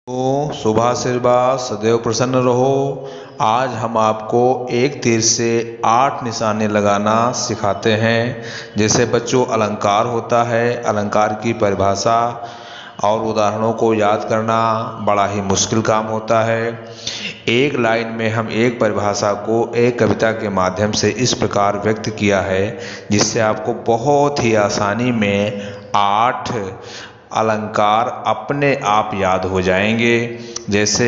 तो शुभ आशीर्वाद सदैव प्रसन्न रहो। आज हम आपको एक तीर से 8 निशाने लगाना सिखाते हैं। जैसे बच्चों, अलंकार होता है, अलंकार की परिभाषा और उदाहरणों को याद करना बड़ा ही मुश्किल काम होता है। एक लाइन में हम एक परिभाषा को एक कविता के माध्यम से इस प्रकार व्यक्त किया है जिससे आपको बहुत ही आसानी में 8 अलंकार अपने आप याद हो जाएंगे। जैसे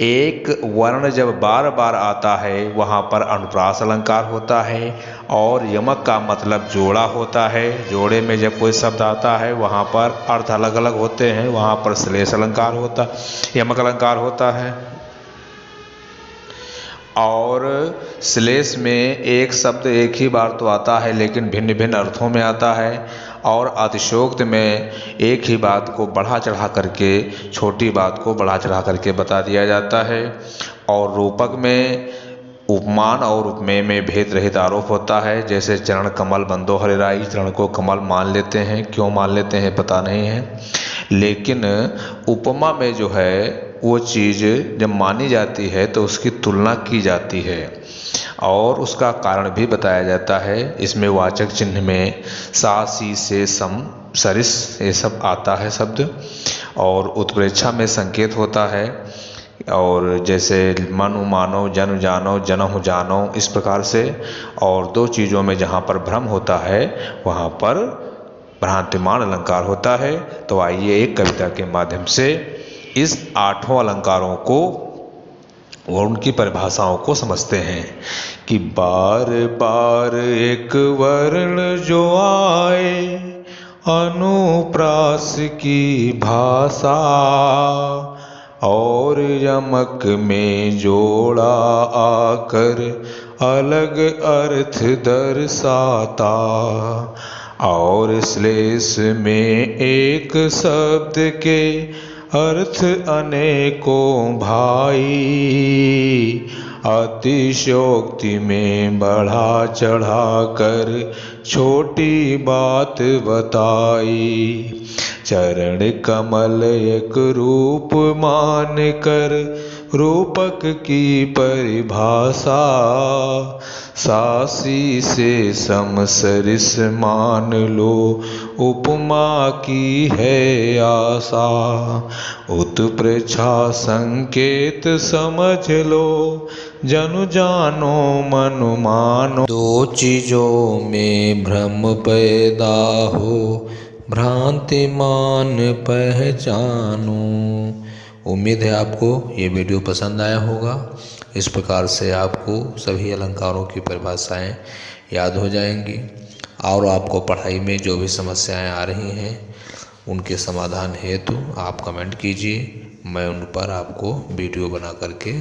एक वर्ण जब बार बार आता है वहाँ पर अनुप्रास अलंकार होता है, और यमक का मतलब जोड़ा होता है। जोड़े में जब कोई शब्द आता है वहाँ पर अर्थ अलग अलग होते हैं, वहाँ पर श्लेष अलंकार होता, यमक अलंकार होता है। और श्लेष में एक शब्द एक ही बार तो आता है लेकिन भिन्न भिन्न अर्थों में आता है। और अतिशयोक्त में एक ही बात को बढ़ा चढ़ा करके, छोटी बात को बढ़ा चढ़ा करके बता दिया जाता है। और रूपक में उपमान और उपमेय में भेद रहित आरोप होता है। जैसे चरण कमल बंदो हरिराई, चरण को कमल मान लेते हैं, क्यों मान लेते हैं पता नहीं है, लेकिन उपमा में जो है वो चीज़ जब मानी जाती है तो उसकी तुलना की जाती है और उसका कारण भी बताया जाता है। इसमें वाचक चिन्ह में सा सी से सम सरिस ये सब आता है शब्द, और उत्प्रेक्षा में संकेत होता है। और जैसे मनु मानो, जन जानो, जनहु जानो, इस प्रकार से। और दो चीज़ों में जहाँ पर भ्रम होता है वहाँ पर भ्रांतिमान अलंकार होता है। तो आइए एक कविता के माध्यम से इस 8 अलंकारों को और उनकी परिभाषाओं को समझते हैं। कि बार बार एक वर्ण जो आए, अनुप्रास की भाषा, और यमक में जोड़ा आकर अलग अर्थ दर्शाता, और श्लेष में एक शब्द के अर्थ अनेकों भाई, अतिशयोक्ति में बढ़ा चढ़ा कर छोटी बात बताई, चरण कमल एक रूप मान कर रूपक की परिभाषा, सासी से समसरिस मान लो उपमा की है आशा, उत्प्रेक्षा संकेत समझ लो जनु जानो मनु मानो, दो चीजों में भ्रम पैदा हो भ्रांति मान पहचानो। उम्मीद है आपको ये वीडियो पसंद आया होगा। इस प्रकार से आपको सभी अलंकारों की परिभाषाएं याद हो जाएंगी, और आपको पढ़ाई में जो भी समस्याएं आ रही हैं उनके समाधान हेतु आप कमेंट कीजिए, मैं उन पर आपको वीडियो बना करके